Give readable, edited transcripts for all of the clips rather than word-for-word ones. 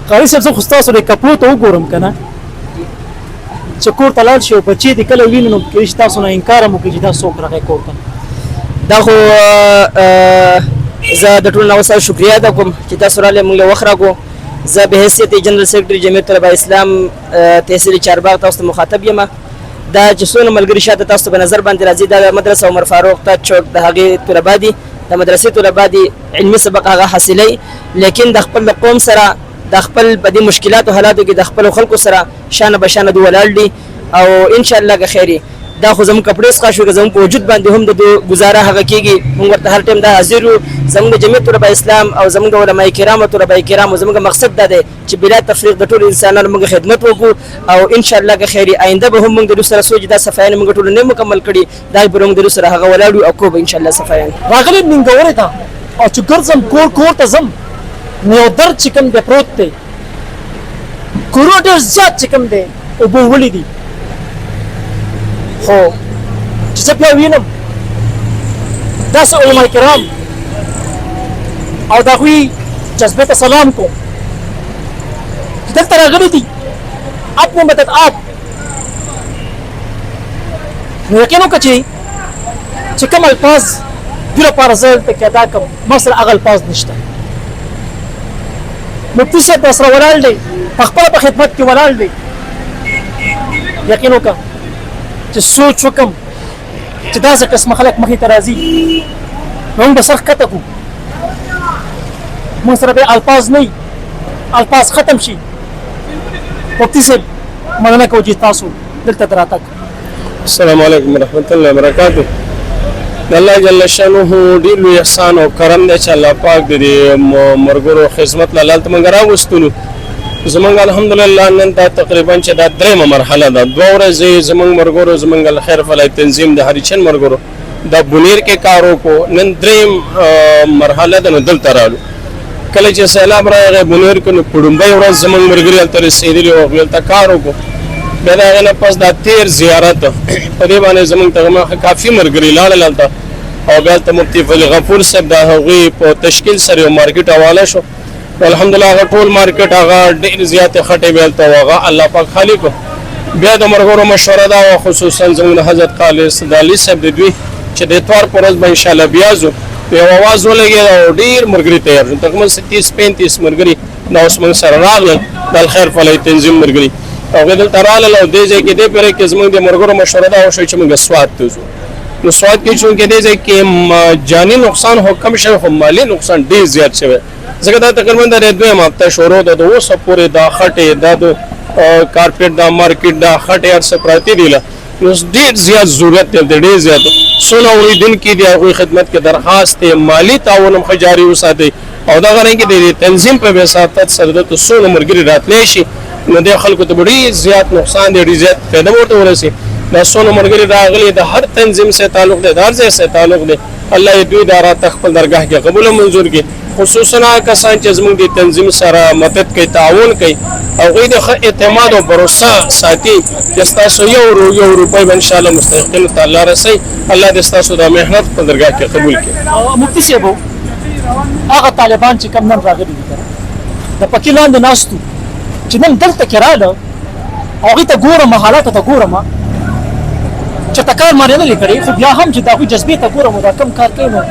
قاری صاحب زه خو ستاسو د کپړو ته وګورم که نه چې کور ته لاړ شي او بچې دې کله وویني نو کېدای شي تاسو نه انکار هم وکړي چې دا څوک راغی کور ته. دا خو زه د ټولو نه ستاسو شکریه ادا کوم چې تاسو راغلئ موږ له وخت راکړو. زه به حیثیت جنرال سیکرټري جمعیت طلبه اسلام تحصیل چارباغ تاسو ته مخاطب یم. دا چې څونه ملګري شاته تاسو ته په نظر باندې راځي دا د مدرسه عمر فاروق تا چوک د هغې طلبه دي، د مدرسې طلبه دي، علمي سبق هغه حاصلوي، لیکن د خپل قوم سره د خپل په دې مشکلاتو حالاتو کې د خپلو خلکو سره شانه به شانه دوی ولاړ دي او انشاءالله که خیر دا خو زموږ کپړې څخه شو که زموږ په وجود باندې هم د ګزاره هغه کېږي. موږ ورته هر ټایم دا حاضر یو. زموږ د جمعیت طلبه اسلام او زموږ د علماء کرامو طلبه کرامو زموږ مقصد دا دی چې بلا تفریق د ټولو انسانانو موږ خدمت وکړو او انشاءالله که خیر آینده به هم موږ د دوی سره سوچ دا صفایان موږ ټولو نه مکمل کړي دا به موږ د دوی سره هغه ولاړ یو او کوو به انشاءالله صفایان. راغلی ننګورې ته او چې ګرځم کور ته ځم نو یو درد چې کوم دی پروت دی کورونه ډېر زیات چې کوم دی اوبه وړي دي خو چې زه بیا وینم داسې علما کرام او د هغوی جذبې ته سلام کوم چې دلته راغلي دي آپ مو مدد آپ نو یقین وکړه چې کوم الفاظ دوی لپاره زه دلته کې ادا کړم ما سره هغه الفاظ نشته. مفتي صاحب راسره ولاړ دی پخپله په خدمت کې ولاړ دی. یقین وکړه چې سوچ وکړم چې داسې قسمه خلک مخې ته راځي نو موږ به سر ښکته کړو. موږ سره به الفاظ نه وي الفاظ ختم شي. مفتي صاحب مننه کوو چې تاسو دلته د راتګ. السلام علیکم ورحمت الله وبرکاتو. د الله جل شانه ډېر لوی احسان او کرم دی چې الله پاک د دې مرګرو خدمت له لالته موږ راوستلو. زمونږ الحمدلله نن دا تقریبا چې دا درېیمه مرحله ده. 2 ورځې زمونږ مرګرو زمونږ الخیر فلاحي تنظیم د هریچند مرګرو د بونیر کې کار وکړو. نن درېیم مرحله ده نو دلته رالو. کله چې سیلاب راغی بونیر کې نو په لومړۍ ورځ زمونږ ملګري هلته رسېدلي وو هلته کار وکړو. بیا د هغې نه پس دا تېر زیارت په دې باندې زمونږ ته کافي ملګري لاړل هلته او بیا هلته مفتي فضل غفور صاحب د هغوی په تشکیل سره یو مارکیټ حواله شو. الحمدلله هغه ټول مارکیټ هغه ډېر زیاتې خټې به هلته هغه الله پاک خالق و. بیا د مرګرو مشوره دا وه خصوصا زموږ حضرت خالص دالي صاحب د دوی چې د اتوار په ورځ به انشاءالله بیا ځو. یو اواز ولګېد او ډېر ملګري تیار شو. تقریبا 30-35 ملګري دا اوس موږ سره راغلل د الخیر فلاحي تنظیم ملګري هغوی دلته رالل او دې ځای کې دې پیره کې زموږ د مرګرو مشوره دا وشوه چې موږ سوات ته ځو. نو سوات کې چونکې دې ځای کې جاني نقصان خو کم شوی خو مالي نقصان ډېر زیات شوی ځکه دا تقریبا د دویمه هفته شروع ده د اوسه پورې دا خټې دا د کارپېټ دا مارکیټ دا خټې هر څه پراته دي نو ډېر زیات ضرورت دی ډېر زیات څونه اورېدونکي دي هغوی خدمت کې درخواست دی مالي تعاون هم ښه جاري وساتئ او دغه رنګې د تنظیم په وساطت سره دلته څونه ملګري راتلی شي نو دې خلکو ته به ډېر زیات نقصان دی ډېر زیات فایده به ورته ورسي. دا څونه ملګري راغلي د هر تنظیم سره تعلق دی د هر ځای سره تعلق دی الله یې دوی دا راته خپل درګاه کې قبول منظور کړي. خصوصا کسان چې زموږ د تنظیم سره مدد کوي تعاون کوي هغوی د ښه اعتماد او بروسه ساتي چې ستاسو یو روپۍ به انشاءالله مستحقینو ته الله رسوي. الله دې ستاسو د محنت په درګاه کې قبول کړي. مفتي صاحب هغه طالبان چې کوم نن راغلي دي د پکې لاندې ناستو چې نن دلته کې راغله هغوی ته ګورم حالاتو ته ګورم چې ته کار ما نه دی کړی خو بیا هم چې د هغوی جذبې ته ګورم دا کوم کار کوي نو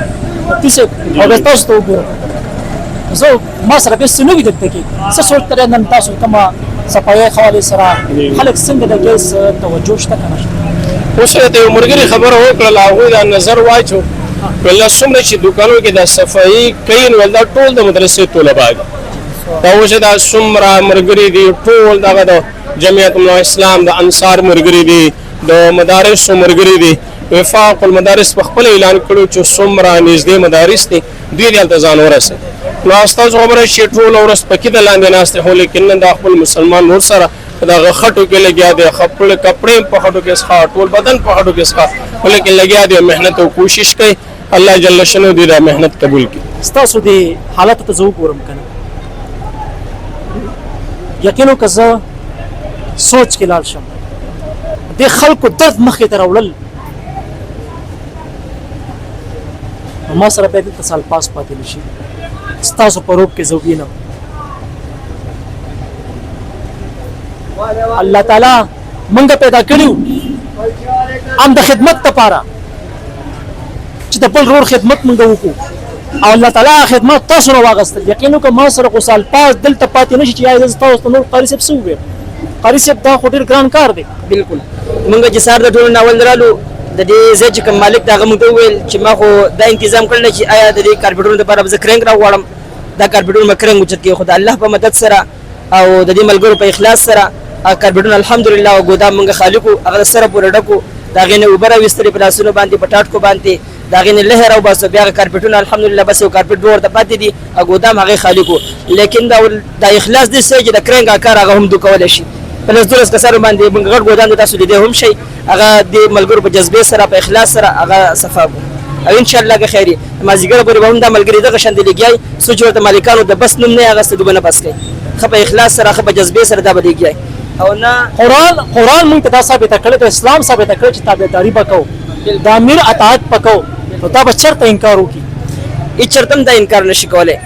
مفتي صاحب هغه تاسو ته وګورم زه ما سره بیا څه نه وي دلته کې څه سوچ لرئ نن تاسو کومه صفایي حوالې سره خلک څنګه د دې توجه شته که نه شته؟ اوس ته یو ملګري خبره وکړله هغوی دا نظر واچو ویل څومره چې دوکانونو کې دا صفایي کوي نو دا ټول د مدرسې طلبا دي دا اوس دا څومره ملګري دي ټول دغه د جمعیت اسلام د انصار ملګري دي د مدارسو ملګري دي وفاق المدارس په خپل اعلان کړو چې څومره نږدې مدارس دي دوی دلته ځان ورسوي. نو ستاسو خبره چې ټوله ورځ پکې د لاندې ناست خو لیکن نن د خپل مسلمان نور سره دغه خټو کې لګیا دی خپل کپړې په خټو کې څخه ټول بدن په خټو کې څخه ولیکن لګیا دی محنت او کوشش کوي الله جل شانه دې دا محنت قبول کړي. ستاسو د حالت ته زه وګورم که نه یقین وکړه زه سوچ کې لاړ شم د خلکو درد مخې ته راوړل ما سره باید دلته الفاظ پاتې نه شي ستاسو په روب کې زه وینم الله تعالی منګه پیدا کړیو ام د خدمت لپاره چې د بل رور خدمت منګه وکړو او الله تعالی خدمت تاسو نه واغستل یقینو که ما سره خو سال پاس دلته پاتې نشي چې یا تاسو ته نور قاری صاحب سو وي قاری صاحب دا خو ډیر ګران کار دی بالکل مونږ چې سار د ټولو ناول درالو د دې ځای چې کوم مالک دا موږ ته وویل چې ما خو دا تنظیم کړل چې آیا د دې کارپیټرونو لپاره به کرنګ راوړم دا کارپیټرونه مکرنګ وچت کې خدای الله په مدد سره او د دې ملګرو په اخلاص سره کارپیټرونه الحمدلله او ګودام موږ خالقو هغه سره پورې ډکو دا غینه وبره وستري په لاسونو باندې پټاټ کو باندې دا غینه لهر او بس بیا کارپیټرونه الحمدلله بس یو کارپیټ ور ته پاتې دي او ګودام هغه خالقو لیکن دا اخلاص دې سې چې د کرنګ کار هغه هم دوکول شي پلس دولس کسانو باندې موږ غړ ګودام تاسو لیدې هم شي هغه د ملګرو په جذبه سره په اخلاص سره هغه صفابو او ان شاء الله که خیری ما زیګر پورې به هم دا ملګری دغه شان دی لګیای سوچ ورته مالکانو د بس نوم نه هغه ست دوبنه پس کوي خپه اخلاص سره خپه جذبه سره دا به لګیای او نه قرآن موږ ته دا ثابت کړی ته اسلام ثابت کړی چې تابعداري وکاو د امیر اطاعت وکاو نو دا به چرته انکار وکي هیڅ چرته دا انکار نشي کولای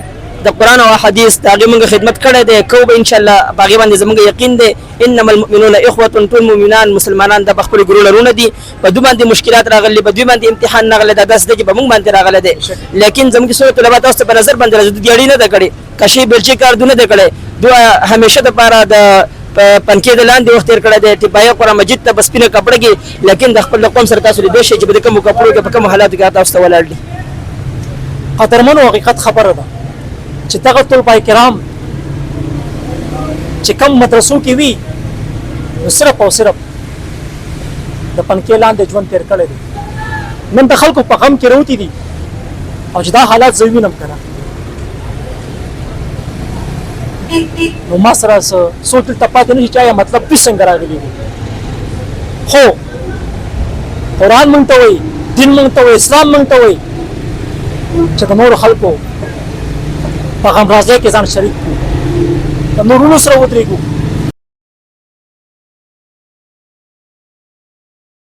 د قران او حدیث دا موږ خدمت کړی دی کو به ان شاء الله باغی باندې زموږ یقین دی انما المؤمنون اخوه ټول مؤمنان مسلمانان د خپل ګرولرونه دي په دوی باندې مشکلات راغلي په دوی باندې امتحان راغلی دا داس دی چې په موږ باندې راغلی دی لیکن زموږ سورۃ طلبه تاسو په نظر باندې راځي دیړی نه د کړي کشي بلچی کار دونه د کړي دوه همیشه د پاره د پنکې د لاندې وخت تیر کړی دی ټپایا قرآن مجید ته بس پینه کپړه کې لیکن د خپل قوم سره تاسو لیدئ شئ چې په کوم کپړو کې په کوم حالاتو کې تاسو ته ولاړ دي قدرمنو حقیقت خبره ده چې دغه طلبه کرام چې کوم مدرسو کې وي نو صرف او صرف د پنکې لاندې ژوند تیر کړی دی نن د خلکو په غم کې روتي دي او چې دا حالات زه وینم که نه نو ما سره څوک دلته پاتې نه شي چې آیا مطلب دوی څنګه راغلي دي خو قرآن موږ ته وایي دین موږ ته وایي اسلام موږ ته وایي چې د نورو خلکو په غمرازۍ کې ځان شریک کړو د نورونو سره ودرېږو